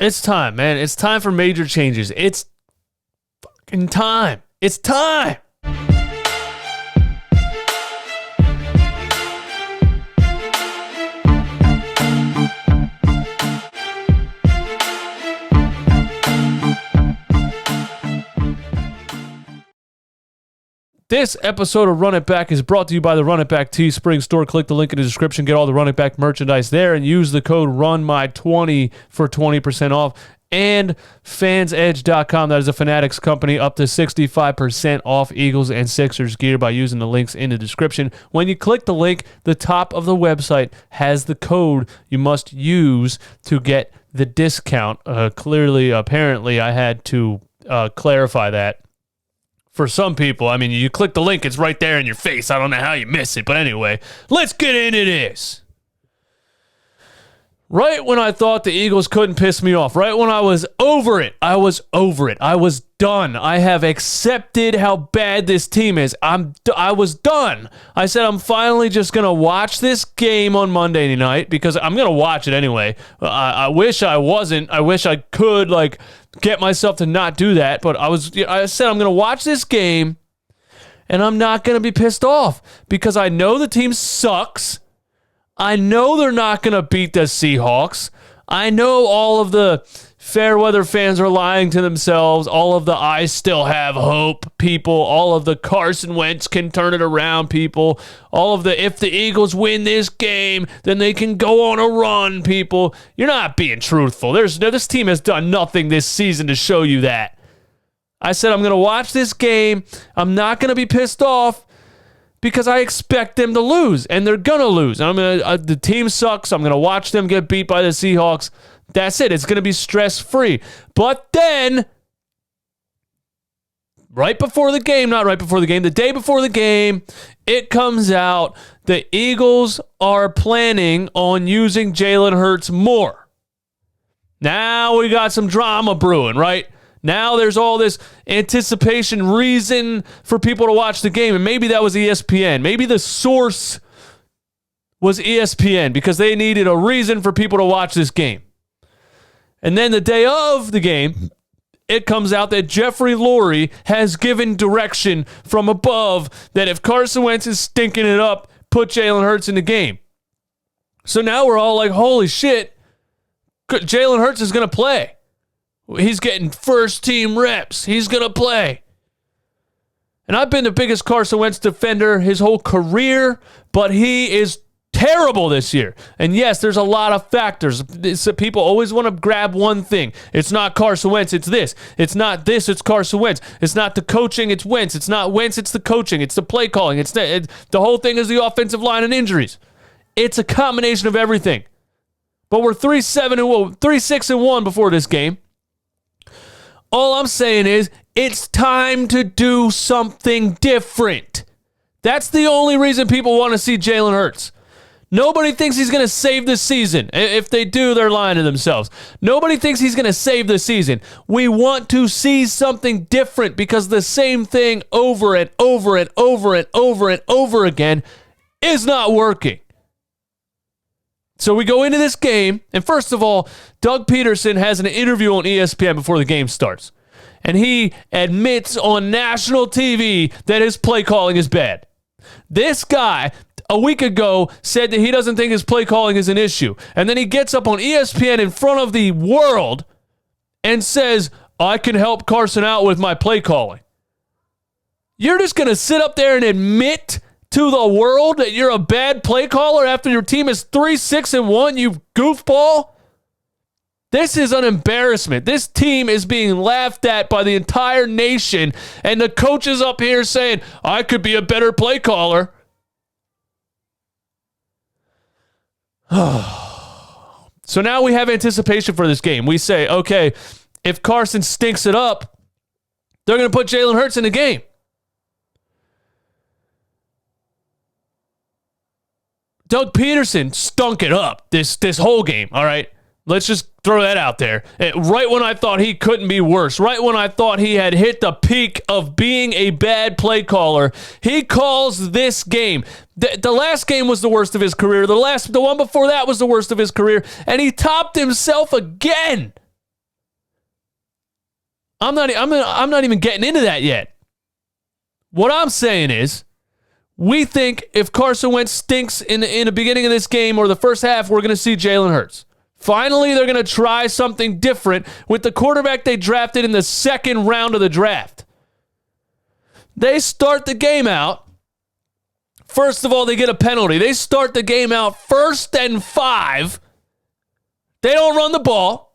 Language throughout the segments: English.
It's time, man. It's time for major changes. It's fucking time. It's time. This episode of Run It Back is brought to you by the Run It Back Teespring store. Click the link in the description, get all the Run It Back merchandise there, and use the code RUNMY20 for 20% off. And fansedge.com, that is a Fanatics company, up to 65% off Eagles and Sixers gear by using the links in the description. When you click the link, the top of the website has the code you must use to get the discount. Apparently, I had to clarify that. For some people, I mean, you click the link, it's right there in your face. I don't know how you miss it. But anyway, let's get into this. Right when I thought the Eagles couldn't piss me off, right when I was over it, I was done. I have accepted how bad this team is. I was done. I said I'm finally just going to watch this game on Monday night because I'm going to watch it anyway. I wish I wasn't. I wish I could, get myself to not do that. But I said I'm going to watch this game and I'm not going to be pissed off because I know the team sucks. I know they're not going to beat the Seahawks. I know all of the Fairweather fans are lying to themselves. All of the I still have hope people. All of the Carson Wentz can turn it around people. All of the if the Eagles win this game, then they can go on a run people. You're not being truthful. This team has done nothing this season to show you that. I said I'm going to watch this game. I'm not going to be pissed off. Because I expect them to lose, and they're gonna lose. And the team sucks. I'm gonna watch them get beat by the Seahawks. That's it. It's gonna be stress-free. But then, the day before the game, it comes out the Eagles are planning on using Jalen Hurts more. Now we got some drama brewing, right? Now there's all this anticipation reason for people to watch the game. And maybe that was ESPN. Maybe the source was ESPN because they needed a reason for people to watch this game. And then the day of the game, it comes out that Jeffrey Lurie has given direction from above that if Carson Wentz is stinking it up, put Jalen Hurts in the game. So now we're all like, holy shit, Jalen Hurts is going to play. He's getting first-team reps. He's going to play. And I've been the biggest Carson Wentz defender his whole career, but he is terrible this year. And yes, there's a lot of factors. People always want to grab one thing. It's not Carson Wentz, it's this. It's not this, it's Carson Wentz. It's not the coaching, it's Wentz. It's not Wentz, it's the coaching. It's the play calling. The whole thing is the offensive line and injuries. It's a combination of everything. But we're 3-6-1 before this game. All I'm saying is it's time to do something different. That's the only reason people want to see Jalen Hurts. Nobody thinks he's going to save the season. If they do, they're lying to themselves. Nobody thinks he's going to save the season. We want to see something different because the same thing over and over and over and over and over again is not working. So we go into this game, and first of all, Doug Pederson has an interview on ESPN before the game starts. And he admits on national TV that his play calling is bad. This guy, a week ago, said that he doesn't think his play calling is an issue. And then he gets up on ESPN in front of the world and says, I can help Carson out with my play calling. You're just going to sit up there and admit to the world that you're a bad play caller after your team is 3-6-1, you goofball? This is an embarrassment. This team is being laughed at by the entire nation, and the coach is up here saying, I could be a better play caller. So now we have anticipation for this game. We say, okay, if Carson stinks it up, they're going to put Jalen Hurts in the game. Doug Pederson stunk it up this whole game, all right? Let's just throw that out there. Right when I thought he couldn't be worse, right when I thought he had hit the peak of being a bad play caller, he calls this game. The last game was the worst of his career. The one before that was the worst of his career, and he topped himself again. I'm not even getting into that yet. What I'm saying is, we think if Carson Wentz stinks in the beginning of this game or the first half, we're going to see Jalen Hurts. Finally, they're going to try something different with the quarterback they drafted in the second round of the draft. They start the game out. First of all, they get a penalty. They start the game out 1st and 5. They don't run the ball.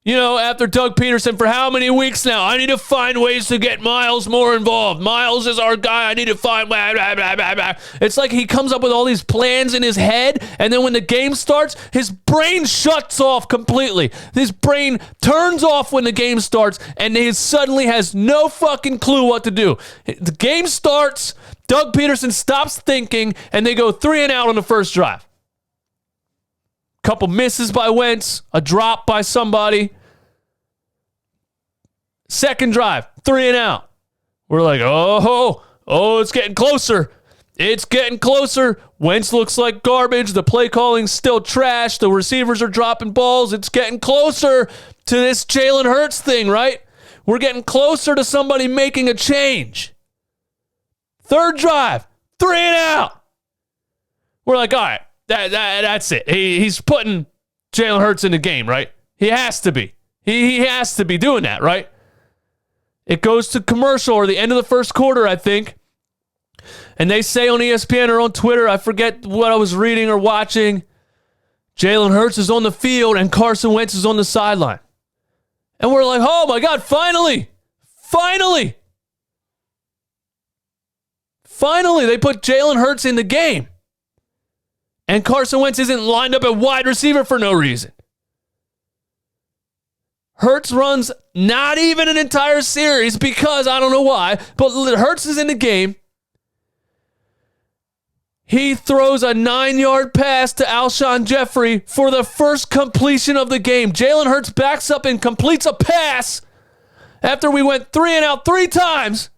You know, after Doug Pederson for how many weeks now? I need to find ways to get Miles more involved. Miles is our guy. I need to find... Blah, blah, blah, blah, blah. It's like he comes up with all these plans in his head, and then when the game starts, his brain shuts off completely. His brain turns off when the game starts, and he suddenly has no fucking clue what to do. The game starts, Doug Pederson stops thinking, and they go 3 and out on the first drive. Couple misses by Wentz, a drop by somebody. Second drive, 3 and out. We're like, oh, it's getting closer. It's getting closer. Wentz looks like garbage. The play calling's still trash. The receivers are dropping balls. It's getting closer to this Jalen Hurts thing, right? We're getting closer to somebody making a change. Third drive, 3 and out. We're like, all right. That's it. He's putting Jalen Hurts in the game, right? He has to be. He has to be doing that, right? It goes to commercial or the end of the first quarter, I think. And they say on ESPN or on Twitter, I forget what I was reading or watching, Jalen Hurts is on the field and Carson Wentz is on the sideline. And we're like, oh my God, finally, they put Jalen Hurts in the game. And Carson Wentz isn't lined up at wide receiver for no reason. Hurts runs not even an entire series because I don't know why, but Hurts is in the game. He throws a 9-yard pass to Alshon Jeffrey for the first completion of the game. Jalen Hurts backs up and completes a pass after we went 3 and out 3 times.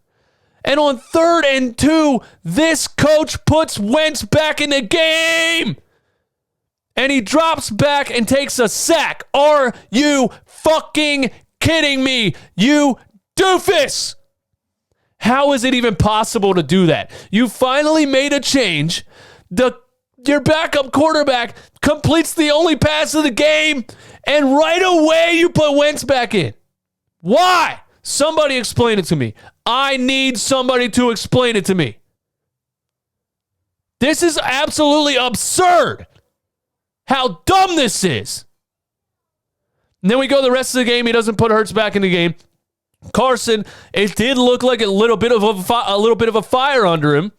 And on 3rd and 2, this coach puts Wentz back in the game. And he drops back and takes a sack. Are you fucking kidding me, you doofus? How is it even possible to do that? You finally made a change. Your backup quarterback completes the only pass of the game, and right away you put Wentz back in. Why? Somebody explain it to me. I need somebody to explain it to me. This is absolutely absurd. How dumb this is. And then we go the rest of the game. He doesn't put Hurts back in the game. Carson, it did look like a little bit of a fire under him.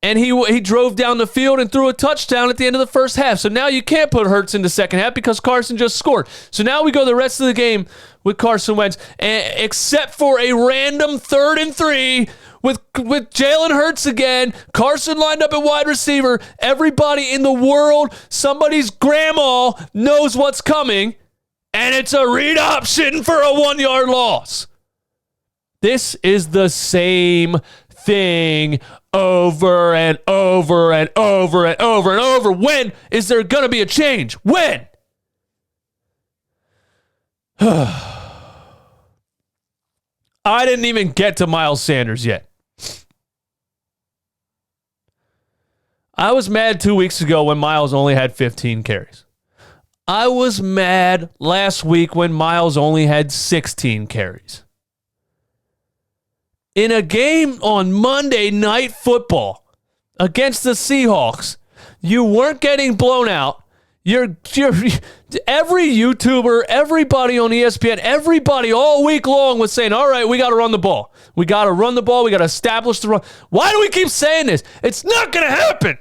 And he drove down the field and threw a touchdown at the end of the first half. So now you can't put Hurts in the second half because Carson just scored. So now we go the rest of the game with Carson Wentz, except for a random 3rd and 3 with Jalen Hurts again. Carson lined up at wide receiver. Everybody in the world, somebody's grandma knows what's coming, and it's a read option for a 1-yard loss. This is the same thing over and over and over and over and over. When is there going to be a change? When? I didn't even get to Miles Sanders yet. I was mad 2 weeks ago when Miles only had 15 carries. I was mad last week when Miles only had 16 carries. In a game on Monday Night Football against the Seahawks, you weren't getting blown out. You're every YouTuber, everybody on ESPN, everybody all week long was saying, all right, we got to run the ball. We got to run the ball. We got to establish the run. Why do we keep saying this? It's not going to happen.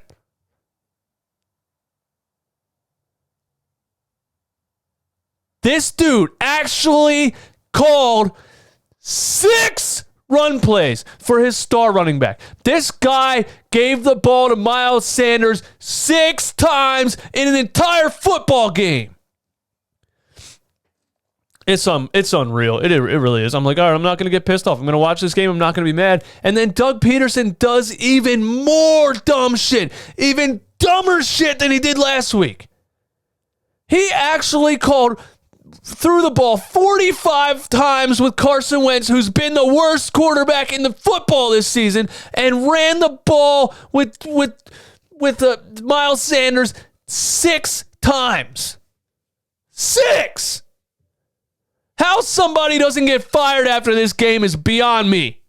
This dude actually called 6 run plays for his star running back. This guy gave the ball to Miles Sanders 6 times in an entire football game. It's unreal. It really is. I'm like, all right, I'm not going to get pissed off. I'm going to watch this game. I'm not going to be mad. And then Doug Pederson does even more dumb shit, even dumber shit than he did last week. He actually called threw the ball 45 times with Carson Wentz, who's been the worst quarterback in the football this season, and ran the ball with Miles Sanders 6 times. 6! How somebody doesn't get fired after this game is beyond me.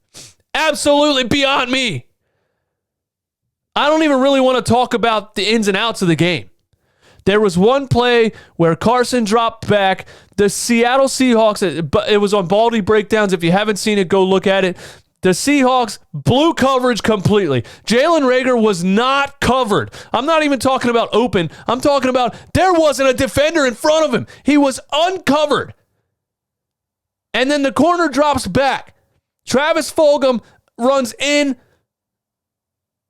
Absolutely beyond me. I don't even really want to talk about the ins and outs of the game. There was one play where Carson dropped back. The Seattle Seahawks, it was on Baldy Breakdowns. If you haven't seen it, go look at it. The Seahawks blew coverage completely. Jalen Reagor was not covered. I'm not even talking about open. I'm talking about there wasn't a defender in front of him. He was uncovered. And then the corner drops back. Travis Fulgham runs in.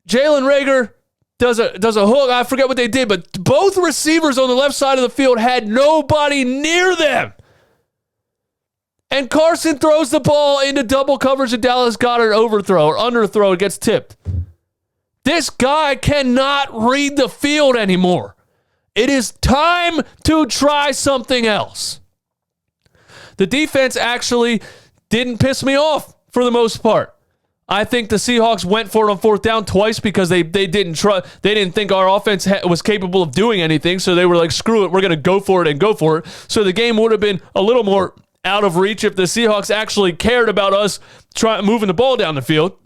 Jalen Reagor does a hook. I forget what they did, but both receivers on the left side of the field had nobody near them. And Carson throws the ball into double coverage, and Dallas Goedert overthrow or underthrow. It gets tipped. This guy cannot read the field anymore. It is time to try something else. The defense actually didn't piss me off for the most part. I think the Seahawks went for it on 4th down twice because they didn't think our offense was capable of doing anything. So they were like, screw it, we're going to go for it and go for it. So the game would have been a little more out of reach if the Seahawks actually cared about us moving the ball down the field.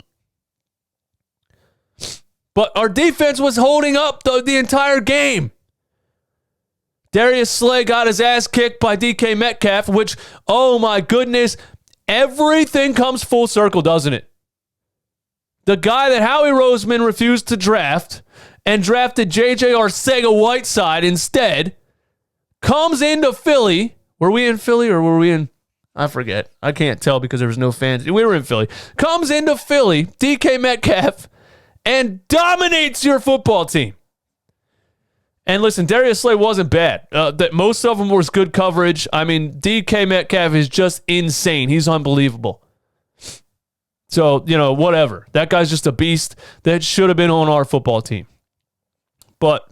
But our defense was holding up the entire game. Darius Slay got his ass kicked by DK Metcalf, which, oh my goodness, everything comes full circle, doesn't it? The guy that Howie Roseman refused to draft and drafted J.J. Arcega-Whiteside instead comes into Philly. Were we in Philly or were we in? I forget. I can't tell because there was no fans. We were in Philly. Comes into Philly, DK Metcalf, and dominates your football team. And listen, Darius Slay wasn't bad. That most of them was good coverage. I mean, DK Metcalf is just insane. He's unbelievable. So, whatever. That guy's just a beast that should have been on our football team. But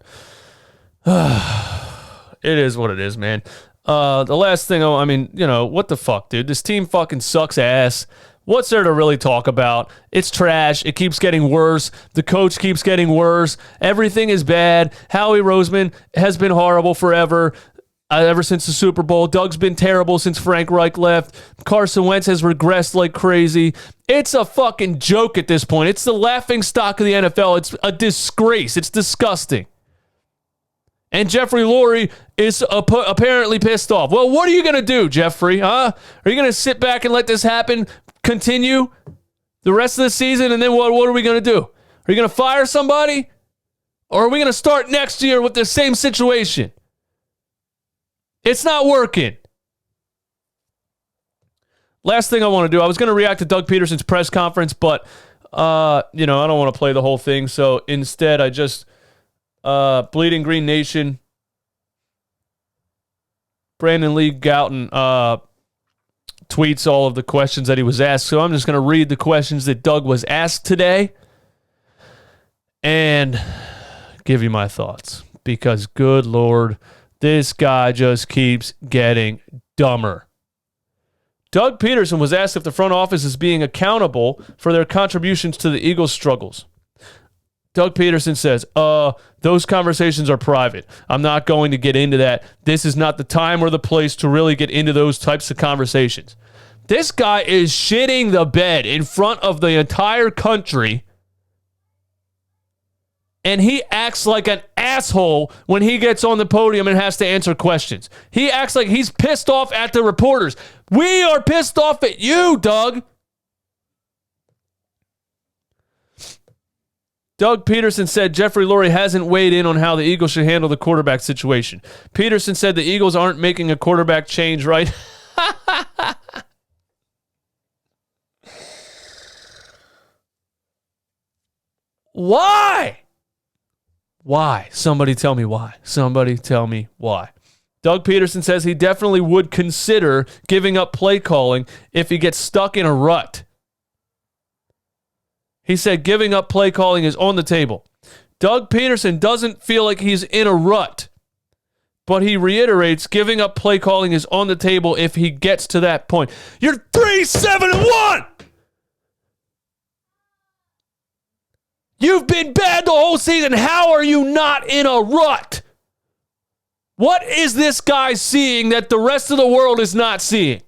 it is what it is, man. The last thing, what the fuck, dude? This team fucking sucks ass. What's there to really talk about? It's trash. It keeps getting worse. The coach keeps getting worse. Everything is bad. Howie Roseman has been horrible forever. Ever since the Super Bowl. Doug's been terrible since Frank Reich left. Carson Wentz has regressed like crazy. It's a fucking joke at this point. It's the laughing stock of the NFL. It's a disgrace. It's disgusting. And Jeffrey Lurie is apparently pissed off. Well, what are you going to do, Jeffrey? Huh? Are you going to sit back and let this happen, continue the rest of the season, and then what are we going to do? Are you going to fire somebody? Or are we going to start next year with the same situation? It's not working. Last thing I want to do, I was going to react to Doug Pederson's press conference, but, I don't want to play the whole thing. So instead, I just, Bleeding Green Nation, Brandon Lee Gouton tweets all of the questions that he was asked. So I'm just going to read the questions that Doug was asked today and give you my thoughts. Because, good Lord, this guy just keeps getting dumber. Doug Pederson was asked if the front office is being accountable for their contributions to the Eagles' struggles. Doug Pederson says, those conversations are private. I'm not going to get into that. This is not the time or the place to really get into those types of conversations. This guy is shitting the bed in front of the entire country, and he acts like an asshole when he gets on the podium and has to answer questions. He acts like he's pissed off at the reporters. We are pissed off at you, Doug. Doug Pederson said Jeffrey Lurie hasn't weighed in on how the Eagles should handle the quarterback situation. Pederson said the Eagles aren't making a quarterback change, right? Why? Why? Somebody tell me why. Somebody tell me why. Doug Pederson says he definitely would consider giving up play calling if he gets stuck in a rut. He said giving up play calling is on the table. Doug Pederson doesn't feel like he's in a rut. but he reiterates giving up play calling is on the table if he gets to that point. You're 3-7-1. You've been bad the whole season. How are you not in a rut? What is this guy seeing that the rest of the world is not seeing?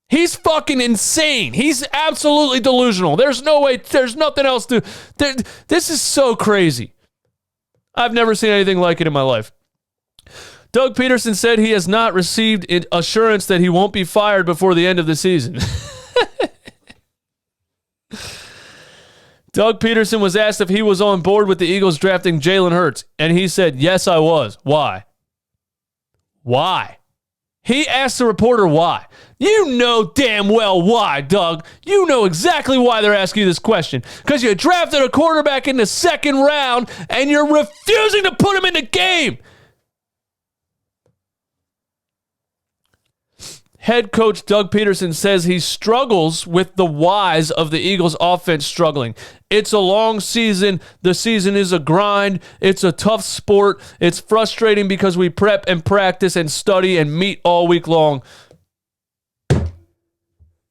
He's fucking insane. He's absolutely delusional. There's no way. There's nothing else to. This is so crazy. I've never seen anything like it in my life. Doug Pederson said he has not received assurance that he won't be fired before the end of the season. Doug Pederson was asked if he was on board with the Eagles drafting Jalen Hurts, and he said, yes, I was. Why? Why? He asked the reporter why. You know damn well why, Doug. You know exactly why they're asking you this question. Because you drafted a quarterback in the second round, and you're refusing to put him in the game. Head coach Doug Pederson says he struggles with the whys of the Eagles' offense struggling. It's a long season. The season is a grind. It's a tough sport. It's frustrating because we prep and practice and study and meet all week long.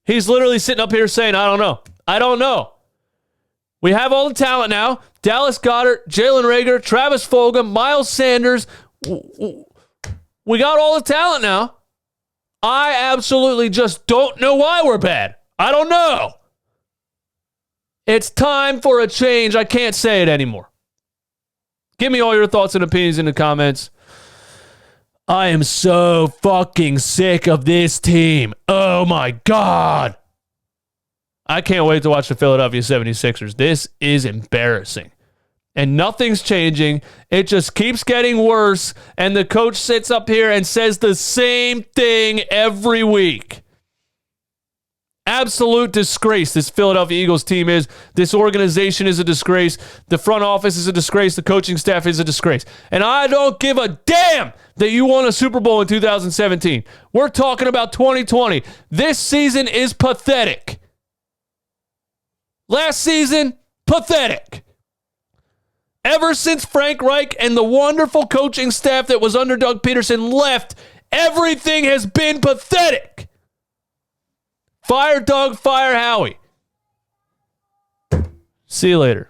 He's literally sitting up here saying, I don't know. I don't know. We have all the talent now. Dallas Goedert, Jalen Reagor, Travis Fulgham, Miles Sanders. We got all the talent now. I absolutely just don't know why we're bad. I don't know. It's time for a change. I can't say it anymore. Give me all your thoughts and opinions in the comments. I am so fucking sick of this team. Oh my God. I can't wait to watch the Philadelphia 76ers. This is embarrassing. And nothing's changing. It just keeps getting worse. And the coach sits up here and says the same thing every week. Absolute disgrace this Philadelphia Eagles team is. This organization is a disgrace. The front office is a disgrace. The coaching staff is a disgrace. And I don't give a damn that you won a Super Bowl in 2017. We're talking about 2020. This season is pathetic. Last season, pathetic. Ever since Frank Reich and the wonderful coaching staff that was under Doug Pederson left, everything has been pathetic. Fire Doug, fire Howie. See you later.